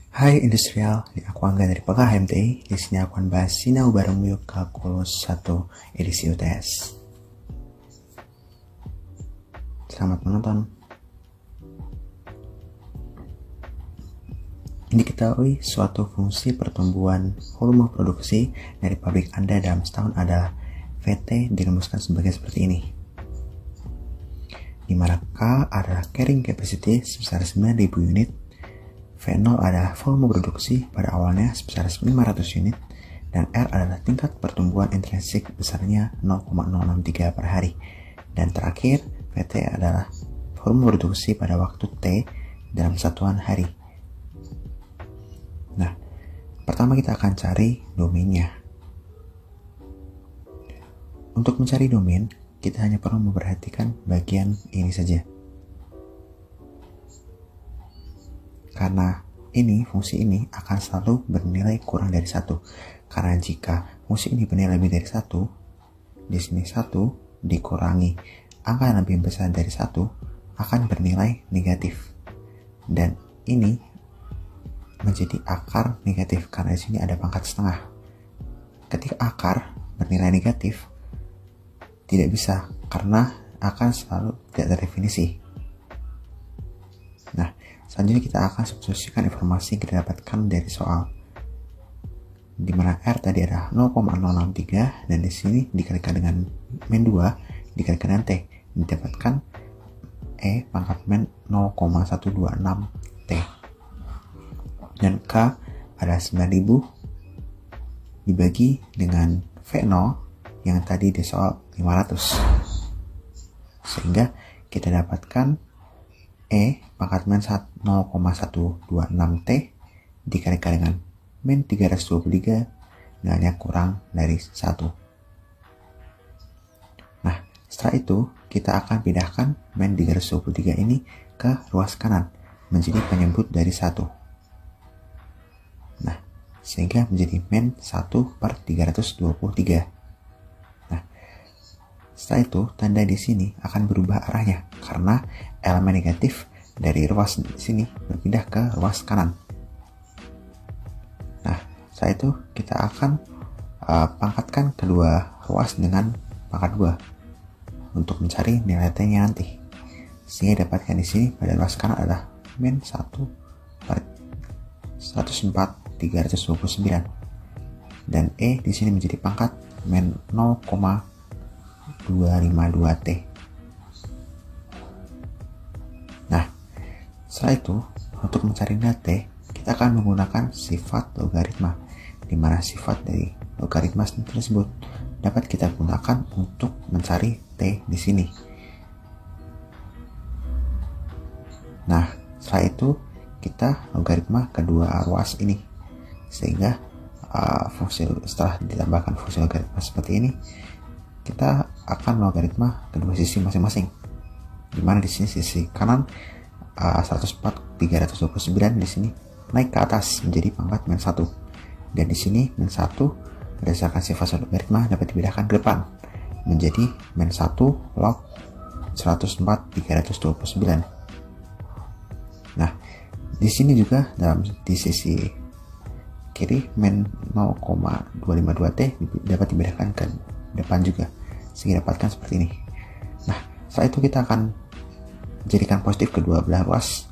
Hai Industrial, aku Angga dari Peka HMTI. Di sini aku akan bahas Sinau Bareng Yuk Kalkulus 1 edisi UTS. Selamat menonton. Diketahui suatu fungsi pertumbuhan volume produksi dari pabrik Anda dalam setahun adalah VT dirumuskan seperti ini. Di mana K adalah carrying capacity sebesar 9.000 unit, V0 adalah volume produksi pada awalnya sebesar 500 unit, dan R adalah tingkat pertumbuhan intrinsik besarnya 0,063 per hari. Dan terakhir, VT adalah volume produksi pada waktu T dalam satuan hari. Nah, pertama kita akan cari domainnya. Untuk mencari domain, kita hanya perlu memperhatikan bagian ini saja. Karena fungsi ini akan selalu bernilai kurang dari 1. Karena jika fungsi ini bernilai lebih dari 1, di sini 1 dikurangi angka yang lebih besar dari 1 akan bernilai negatif. Dan ini menjadi akar negatif karena di sini ada pangkat setengah. Ketika akar bernilai negatif, tidak bisa karena akan selalu tidak terdefinisi. Nah, selanjutnya kita akan substitusikan informasi yang kita dapatkan dari soal, di mana R tadi ada 0,063 dan di sini dikalikan dengan min 2 dikalikan dengan T, didapatkan E pangkat min 0,126 T. Dan K ada 9.000 dibagi dengan V0 yang tadi di soal 500, sehingga kita dapatkan E pangkat min 0,126 T dikalikan dengan min 323 nilainya kurang dari 1. Nah, setelah itu kita akan pindahkan min 323 ini ke ruas kanan menjadi penyebut dari 1. Nah, sehingga menjadi min 1/323. Nah, setelah itu tanda di sini akan berubah arahnya karena elemen negatif dari ruas sini berpindah ke ruas kanan. Nah, setelah itu kita akan pangkatkan kedua ruas dengan pangkat 2 untuk mencari nilai T-nya nanti. Sehingga dapatkan di sini pada ruas kanan adalah min 1/104.329 dan E di sini menjadi pangkat min 0,252 T. Nah, setelah itu untuk mencari nilai T, kita akan menggunakan sifat logaritma, di mana sifat dari logaritma tersebut dapat kita gunakan untuk mencari T di sini. Nah, setelah itu kita logaritma kedua ruas ini, sehingga setelah ditambahkan fungsi logaritma seperti ini, kita akan logaritma kedua sisi masing-masing, di mana di sini sisi kanan 104.329 di sini naik ke atas menjadi pangkat min 1, dan di sini min 1 berdasarkan sifat logaritma dapat dipindahkan ke depan menjadi min 1 log 104.329. Nah, di sini juga di sisi kiri min 0,252 T dapat dipindahkan ke depan juga, sehingga dapatkan seperti ini. Nah, setelah itu kita akan jadikan positif kedua belah ruas,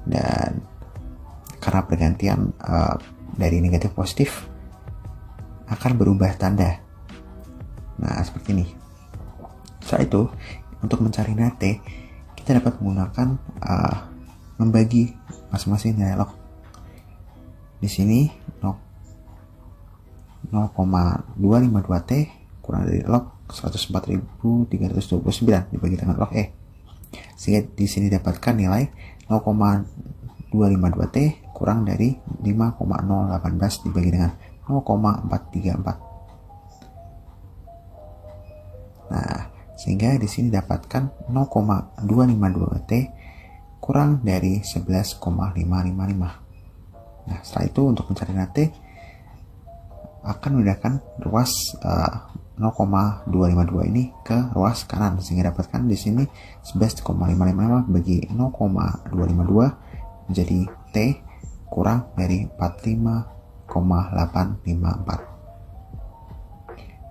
dan karena pergantian dari negatif positif akan berubah tanda. Nah, seperti ini. Setelah itu untuk mencari nilai T, kita dapat menggunakan membagi masing-masing nilai log. Di sini 0,252 T kurang dari log 104.329 dibagi dengan log E, sehingga di sini dapatkan nilai 0,252 T kurang dari 5,018 dibagi dengan 0,434. Nah, sehingga di sini dapatkan 0,252 T kurang dari 11,555. Nah, setelah itu untuk mencari nilai T akan memindahkan ruas 0,252 ini ke ruas kanan, sehingga dapatkan di sini 11,555 bagi 0,252 menjadi T kurang dari 45,854.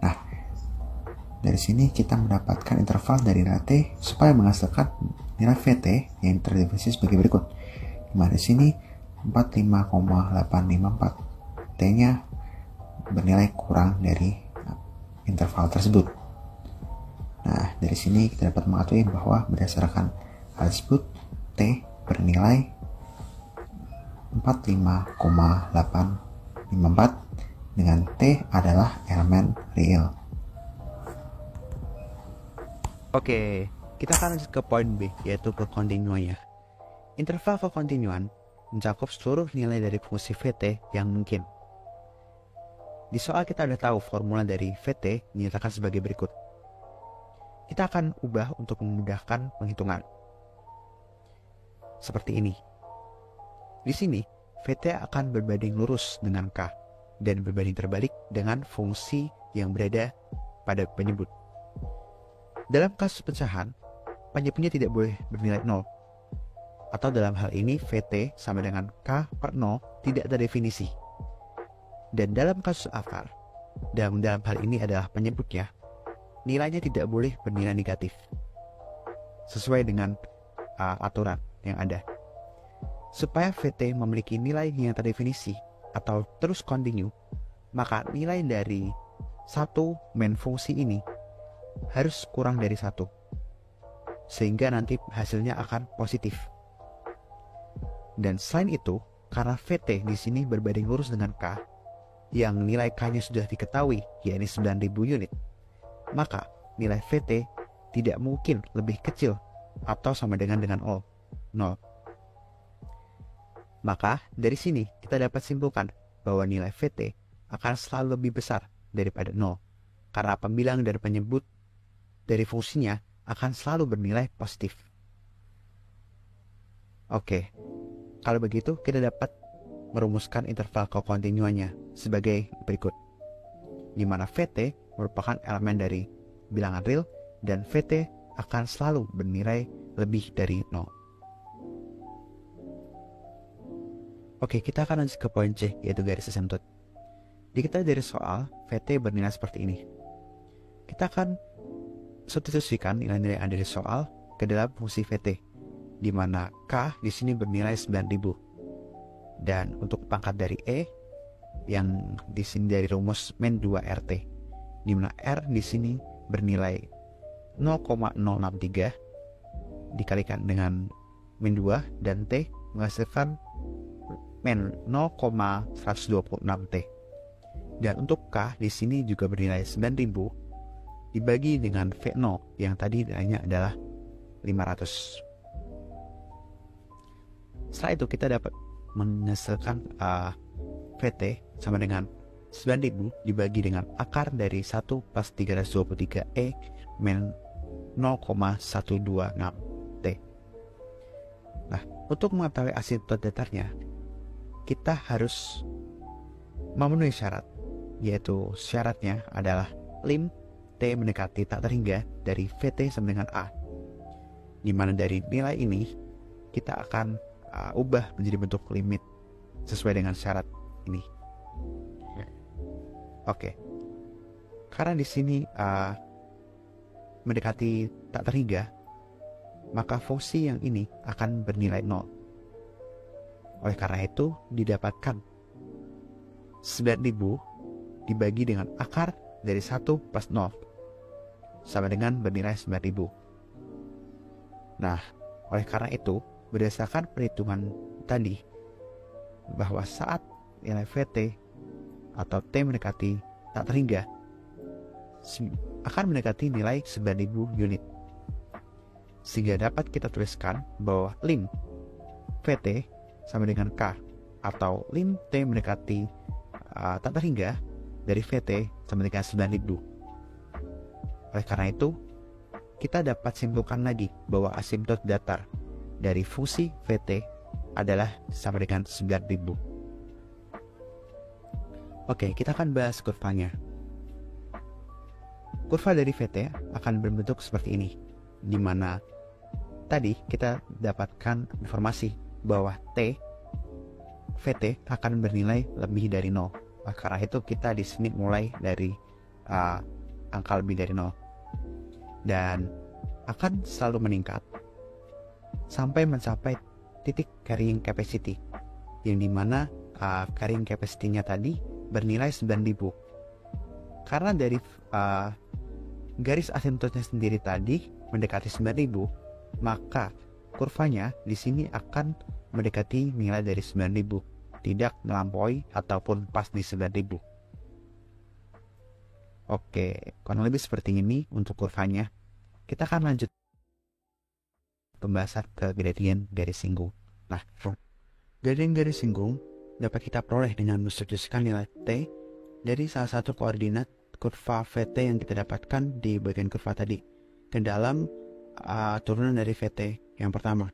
Nah, dari sini kita mendapatkan interval dari nilai T supaya menghasilkan nilai Vt yang terdefinisi sebagai berikut. Dimana di sini 45,854 T-nya bernilai kurang dari interval tersebut. Nah, dari sini kita dapat mengetahui bahwa berdasarkan hal tersebut, T bernilai 45,854 dengan T adalah elemen real. Oke, kita akan lanjut ke poin B, yaitu kekontinuannya. Interval kekontinuan mencakup seluruh nilai dari fungsi Vt yang mungkin. Di soal kita sudah tahu formula dari Vt dinyatakan sebagai berikut. Kita akan ubah untuk memudahkan penghitungan. Seperti ini. Di sini, Vt akan berbanding lurus dengan K dan berbanding terbalik dengan fungsi yang berada pada penyebut. Dalam kasus pecahan, penyebutnya tidak boleh bernilai 0. Atau dalam hal ini, Vt sama dengan K per 0 tidak terdefinisi. Dan dalam kasus akar, dan dalam hal ini adalah penyebutnya, nilainya tidak boleh bernilai negatif. Sesuai dengan aturan yang ada. Supaya Vt memiliki nilai yang terdefinisi atau terus kontinu, maka nilai dari satu main fungsi ini harus kurang dari 1. Sehingga nanti hasilnya akan positif. Dan selain itu, karena Vt di sini berbanding lurus dengan K, yang nilai K-nya sudah diketahui, yaitu 9.000 unit, maka nilai Vt tidak mungkin lebih kecil atau sama dengan 0. Maka dari sini kita dapat simpulkan bahwa nilai Vt akan selalu lebih besar daripada 0, karena pembilang dari penyebut dari fungsinya akan selalu bernilai positif. Oke, kalau begitu kita dapat merumuskan interval kekontinuannya sebagai berikut, di mana Vt merupakan elemen dari bilangan real dan Vt akan selalu bernilai lebih dari 0. Oke, kita akan lanjut ke poin C, yaitu garis asymptot. Diketahui dari soal, Vt bernilai seperti ini. Kita akan substitusikan nilai-nilai yang ada di soal ke dalam fungsi Vt, di mana K di sini bernilai 9.000. Dan untuk pangkat dari E yang di sini dari rumus min 2 RT, di mana R di sini bernilai 0,063 dikalikan dengan min 2 dan T menghasilkan min 0,126T. Dan untuk K di sini juga bernilai 9.000 dibagi dengan V0 yang tadi nilainya adalah 500. Setelah itu kita dapat menghasilkan Vt sama dengan 9.000 dibagi dengan akar dari 1 plus 323E min 0,126T. Nah, untuk mengetahui asymptot datarnya, kita harus memenuhi syarat, yaitu syaratnya adalah lim T mendekati tak terhingga dari Vt sama dengan A, di mana dari nilai ini kita akan ubah menjadi bentuk limit sesuai dengan syarat ini. Oke. Karena di sini mendekati tak terhingga, maka fungsi yang ini akan bernilai 0. Oleh karena itu didapatkan 9.000 dibagi dengan akar dari 1 plus 0 sama dengan bernilai 9.000. Nah, oleh karena itu berdasarkan perhitungan tadi, bahwa saat nilai Vt atau T mendekati tak terhingga akan mendekati nilai 9.000 unit, sehingga dapat kita tuliskan bahwa lim Vt sama dengan K atau lim T mendekati tak terhingga dari Vt sama dengan 9.000. Oleh karena itu kita dapat simpulkan lagi bahwa asymptot datar dari fungsi Vt adalah sama dengan 9.000. Oke, kita akan bahas kurvanya. Kurva dari Vt akan berbentuk seperti ini, di mana tadi kita dapatkan informasi bahwa T VT akan bernilai lebih dari 0. Karena itu kita di sini mulai dari angka lebih dari 0 dan akan selalu meningkat sampai mencapai titik carrying capacity, yang dimana carrying capacity-nya tadi bernilai 9.000. Karena dari garis asymptotnya sendiri tadi mendekati 9.000, maka kurvanya di sini akan mendekati nilai dari 9.000, tidak melampaui ataupun pas di 9.000. Oke, kurang lebih seperti ini untuk kurvanya. Kita akan lanjut pembahasan ke gradient garis singgung. Nah, gradient garis singgung dapat kita peroleh dengan mensubstitusikan nilai T dari salah satu koordinat kurva VT yang kita dapatkan di bagian kurva tadi ke dalam turunan dari VT yang pertama.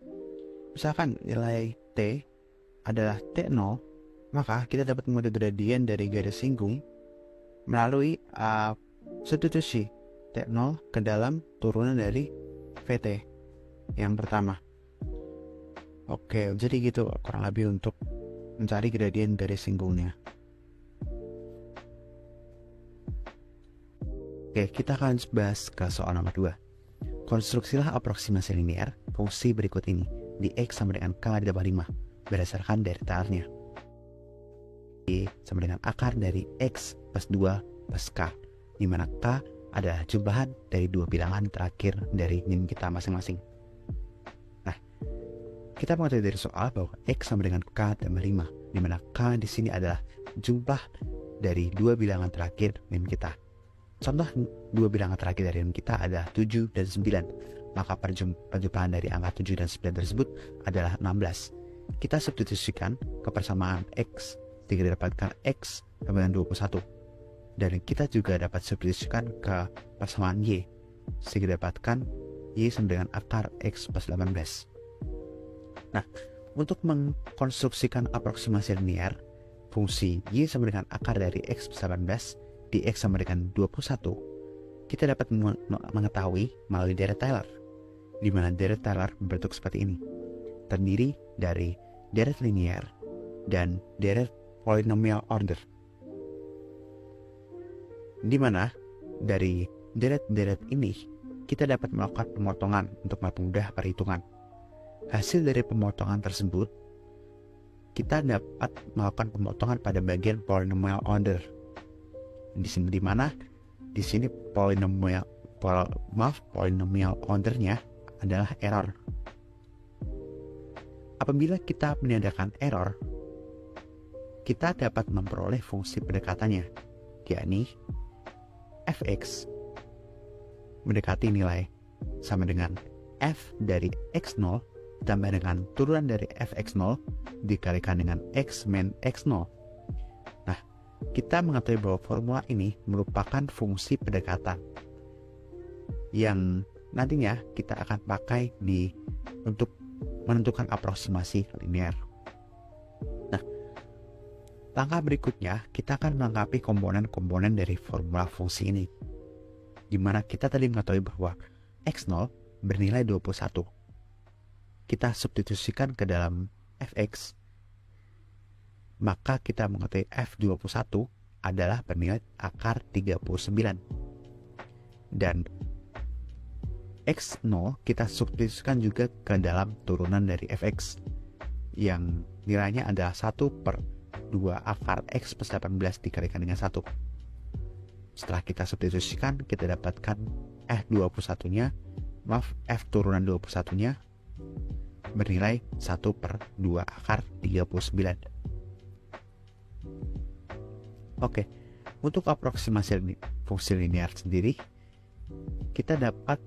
Misalkan nilai T adalah T0, maka kita dapat mengetahui gradient dari garis singgung melalui substitusi T0 ke dalam turunan dari VT yang pertama. Oke, jadi gitu kurang lebih untuk mencari gradient garis singgungnya. Oke, kita akan bahas ke soal nomor 2. Konstruksilah aproksimasi linear fungsi berikut ini di X sama dengan K di bawah 5 berdasarkan dari Taylornya. Y sama dengan akar dari X plus 2 plus K, di mana K adalah jumlahan dari dua bilangan terakhir dari nim kita masing-masing. Nah, kita mengetahui dari soal bahwa X sama dengan K tambah 5, di mana K di sini adalah jumlah dari dua bilangan terakhir nim kita. Contoh dua bilangan terakhir dari nim kita adalah 7 dan 9, maka perjumlahan dari angka 7 dan 9 tersebut adalah 16. Kita substitusikan ke persamaan X, sehingga didapatkan X sama dengan 21. Dan kita juga dapat substitusikan ke persamaan Y, sehingga dapatkan Y sama dengan akar X plus 18. Nah, untuk mengkonstruksikan aproksimasi linear fungsi Y sama dengan akar dari X plus 18 di X sama dengan 21, kita dapat mengetahui melalui deret Taylor, di mana deret Taylor berbentuk seperti ini, terdiri dari deret linear dan deret polynomial order, di mana dari deret-deret ini kita dapat melakukan pemotongan untuk mempermudah perhitungan. Hasil dari pemotongan tersebut kita dapat melakukan pemotongan pada bagian polynomial order. Di sini di sini polynomial ordernya adalah error. Apabila kita meniadakan error, kita dapat memperoleh fungsi pendekatannya, yakni fx mendekati nilai sama dengan f dari x0 ditambah dengan turunan dari fx0 dikalikan dengan x min x0. Nah, kita mengetahui bahwa formula ini merupakan fungsi pendekatan yang nantinya kita akan pakai untuk menentukan aproksimasi linear. Nah, langkah berikutnya kita akan melengkapi komponen-komponen dari formula fungsi ini, di mana kita tadi mengetahui bahwa x0 bernilai 21. Kita substitusikan ke dalam fx, maka kita mengetahui f21 adalah bernilai akar 39. Dan x0 kita substitusikan juga ke dalam turunan dari fx, yang nilainya adalah 1/2 akar x plus 18 dikalikan dengan 1. Setelah kita substitusikan, kita dapatkan f21-nya, f turunan 21-nya bernilai 1/2 akar 39. Oke, untuk aproksimasi fungsi linear sendiri, kita dapat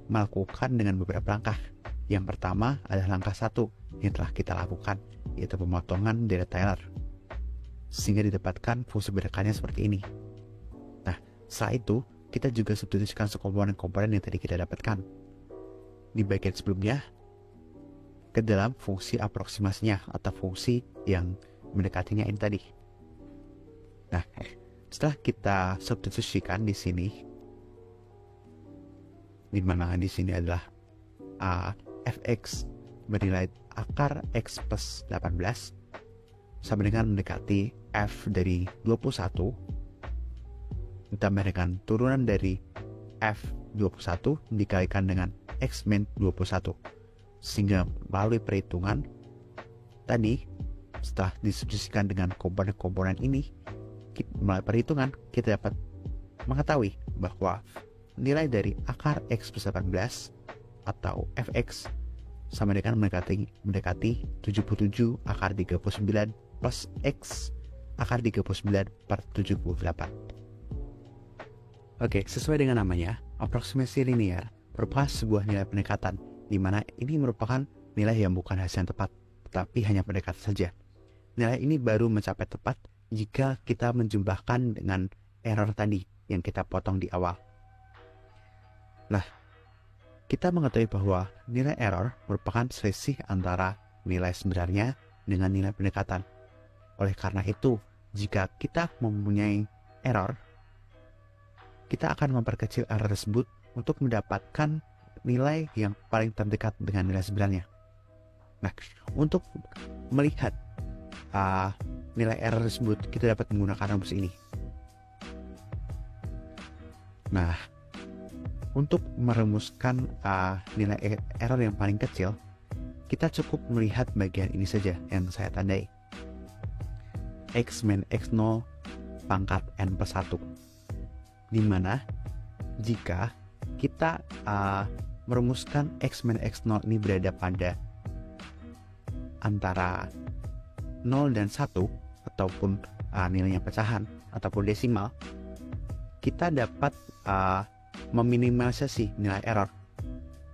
melakukan dengan beberapa langkah. Yang pertama adalah langkah 1 yang telah kita lakukan, yaitu pemotongan deret Taylor, sehingga didapatkan fungsi pendekatannya seperti ini. Nah, setelah itu kita juga substitusikan komponen-komponen yang tadi kita dapatkan di bagian sebelumnya ke dalam fungsi aproksimasinya atau fungsi yang mendekatinya ini tadi. Nah, setelah kita substitusikan di sini, di mana di sini adalah fx bernilai akar x plus 18 sama dengan mendekati F dari 21 ditambah dengan turunan dari F21 dikalikan dengan X min 21. Sehingga melalui perhitungan tadi, setelah disubstitusikan dengan komponen-komponen ini, melalui perhitungan kita dapat mengetahui bahwa nilai dari akar X plus 18 atau Fx sama dengan mendekati 77 akar 39 plus X akar 39 per 78. Oke, sesuai dengan namanya, aproksimasi linear merupakan sebuah nilai pendekatan, di mana ini merupakan nilai yang bukan hasil yang tepat, tetapi hanya pendekat saja. Nilai ini baru mencapai tepat jika kita menjumlahkan dengan error tadi yang kita potong di awal. Nah, kita mengetahui bahwa nilai error merupakan selisih antara nilai sebenarnya dengan nilai pendekatan. Oleh karena itu, jika kita mempunyai error, kita akan memperkecil error tersebut untuk mendapatkan nilai yang paling terdekat dengan nilai sebenarnya. Nah, untuk melihat nilai error tersebut, kita dapat menggunakan rumus ini. Nah, untuk merumuskan nilai error yang paling kecil, kita cukup melihat bagian ini saja yang saya tandai. X min X0 pangkat N plus 1. Dimana jika kita merumuskan X min X0 ini berada pada antara 0 dan 1 ataupun nilainya pecahan ataupun desimal, kita dapat meminimalisasi nilai error.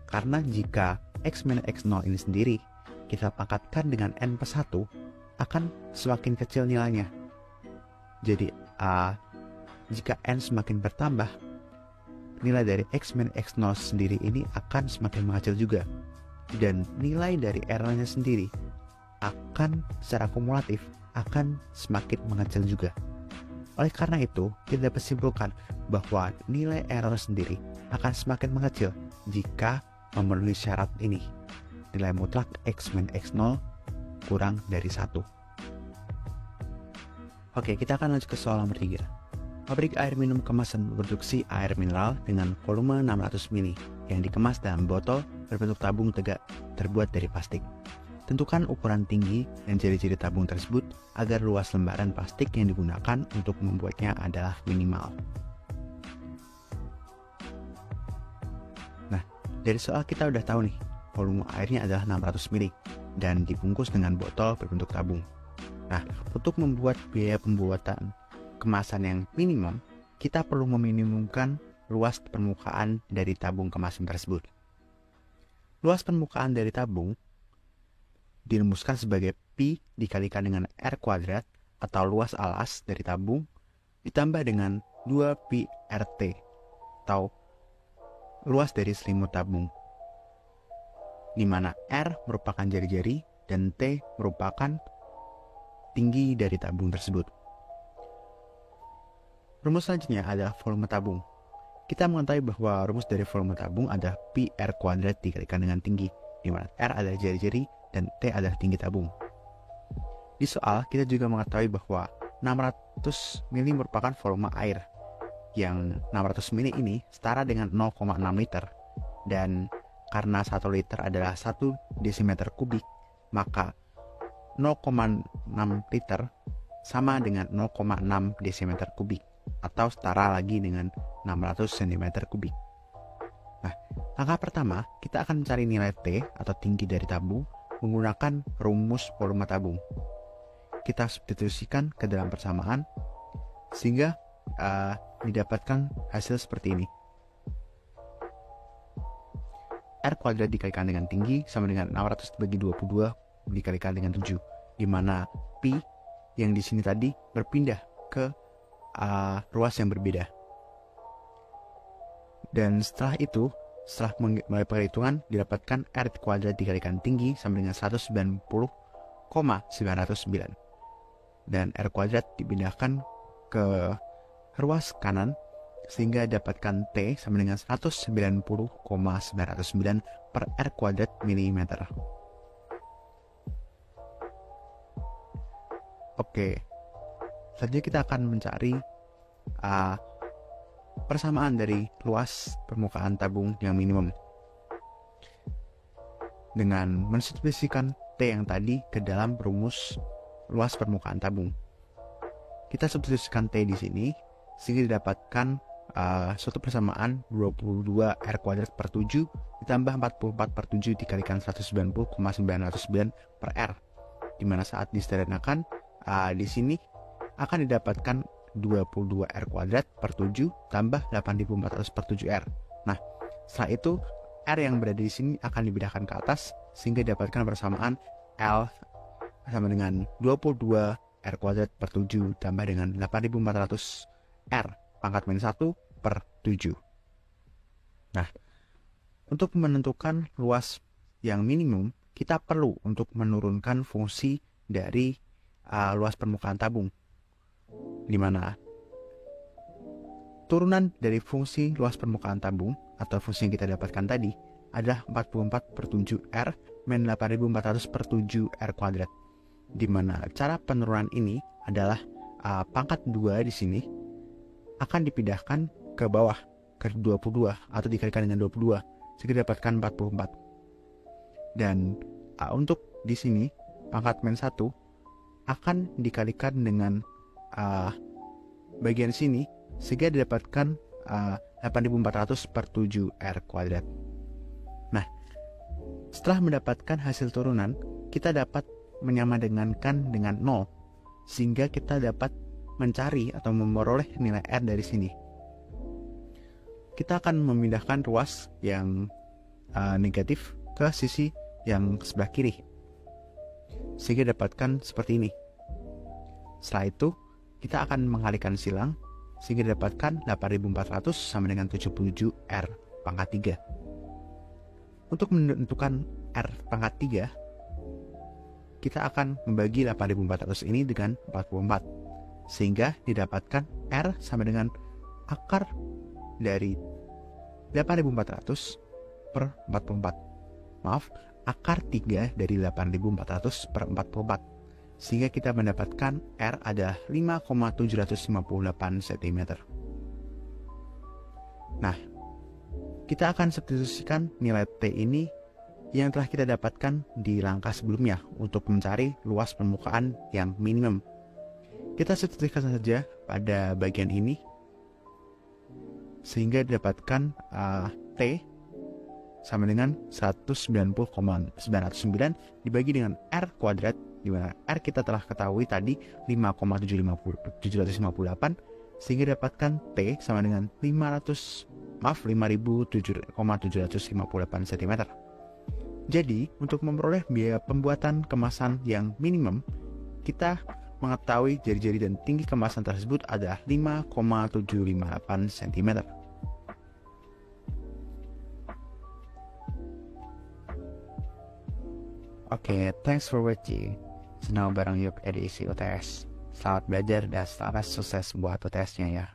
Karena jika X min X0 ini sendiri kita pangkatkan dengan N plus 1, akan semakin kecil nilainya. Jadi jika N semakin bertambah, nilai dari X min X0 sendiri ini akan semakin mengecil juga. Dan nilai dari errornya sendiri akan secara kumulatif akan semakin mengecil juga. Oleh karena itu, kita dapat simpulkan bahwa nilai error sendiri akan semakin mengecil jika memenuhi syarat ini. Nilai mutlak X min X0 kurang dari 1. Oke, kita akan lanjut ke soal nomor 3. Pabrik air minum kemasan memproduksi air mineral dengan volume 600 ml yang dikemas dalam botol berbentuk tabung tegak terbuat dari plastik. Tentukan ukuran tinggi dan ciri-ciri tabung tersebut agar luas lembaran plastik yang digunakan untuk membuatnya adalah minimal. Nah, dari soal kita udah tahu nih, volume airnya adalah 600 ml dan dibungkus dengan botol berbentuk tabung. Nah, untuk membuat biaya pembuatan kemasan yang minimum, kita perlu meminimumkan luas permukaan dari tabung kemasan tersebut. Luas permukaan dari tabung dirumuskan sebagai Pi dikalikan dengan R kuadrat atau luas alas dari tabung ditambah dengan 2Pi RT atau luas dari selimut tabung, di mana R merupakan jari-jari dan T merupakan tinggi dari tabung tersebut. Rumus selanjutnya adalah volume tabung. Kita mengetahui bahwa rumus dari volume tabung adalah Pi R kuadrat dikalikan dengan tinggi, di mana R adalah jari-jari dan T adalah tinggi tabung. Di soal, kita juga mengetahui bahwa 600 ml merupakan volume air, yang 600 ml ini setara dengan 0,6 liter, dan karena 1 liter adalah 1 desimeter kubik, maka 0,6 liter sama dengan 0,6 desimeter kubik, atau setara lagi dengan 600 cm kubik. Nah, langkah pertama, kita akan mencari nilai T atau tinggi dari tabung menggunakan rumus volume tabung. Kita substitusikan ke dalam persamaan sehingga didapatkan hasil seperti ini. R kuadrat dikalikan dengan tinggi sama dengan 600 bagi 22 dikalikan dengan 7, di mana Pi yang di sini tadi berpindah ke ruas yang berbeda. Dan setelah itu, setelah mulai perhitungan, didapatkan R kuadrat dikalikan tinggi sama dengan 190,909. Dan R kuadrat dipindahkan ke ruas kanan sehingga dapatkan T sama dengan 190,909 per R kuadrat milimeter. Oke, selanjutnya kita akan mencari persamaan dari luas permukaan tabung yang minimum dengan mensubstitusikan T yang tadi ke dalam rumus luas permukaan tabung. Kita substitusikan T di sini sehingga didapatkan suatu persamaan 22 R kuadrat per 7 ditambah 44 per 7 dikalikan 190,909 per R, dimana saat disederhanakan di sini akan didapatkan 22 R kuadrat per 7 tambah 8400 per 7 R. Nah, setelah itu R yang berada di sini akan dipindahkan ke atas sehingga didapatkan persamaan L sama dengan 22 R kuadrat per 7 tambah dengan 8400 R pangkat min 1 per 7. Nah, untuk menentukan luas yang minimum, kita perlu untuk menurunkan fungsi dari luas permukaan tabung, di mana turunan dari fungsi luas permukaan tabung atau fungsi yang kita dapatkan tadi adalah 44 per 7 R min 8400 per 7 R kuadrat, di mana cara penurunan ini adalah pangkat 2 di sini akan dipindahkan ke bawah ke 22 atau dikalikan dengan 22 sehingga dapatkan 44. Dan untuk di sini pangkat min 1 akan dikalikan dengan bagian sini sehingga didapatkan 8400 per 7 R kuadrat. Nah, setelah mendapatkan hasil turunan, kita dapat menyamadengankan dengan 0 sehingga kita dapat mencari atau memperoleh nilai R dari sini. Kita akan memindahkan ruas yang negatif ke sisi yang sebelah kiri sehingga dapatkan seperti ini. Setelah itu kita akan mengalihkan silang sehingga dapatkan 8400 sama dengan 77 R pangkat 3. Untuk menentukan R pangkat 3, kita akan membagi 8400 ini dengan 44 sehingga didapatkan R sama dengan akar dari 8400 per 44. Maaf, akar 3 dari 8400 per 44, sehingga kita mendapatkan R adalah 5,758 cm. Nah, kita akan substitusikan nilai T ini yang telah kita dapatkan di langkah sebelumnya untuk mencari luas permukaan yang minimum. Kita substitusikan saja pada bagian ini sehingga didapatkan T sama dengan 190,909 dibagi dengan R kuadrat, di mana R kita telah ketahui tadi 5,758, sehingga dapatkan T sama dengan 5.700,758 cm. Jadi, untuk memperoleh biaya pembuatan kemasan yang minimum, kita mengetahui jari-jari dan tinggi kemasan tersebut adalah 5,758 cm. Oke, thanks for watching. Senang bareng yuk edisi UTS. Selamat belajar dan selamat sukses buat UTS-nya ya.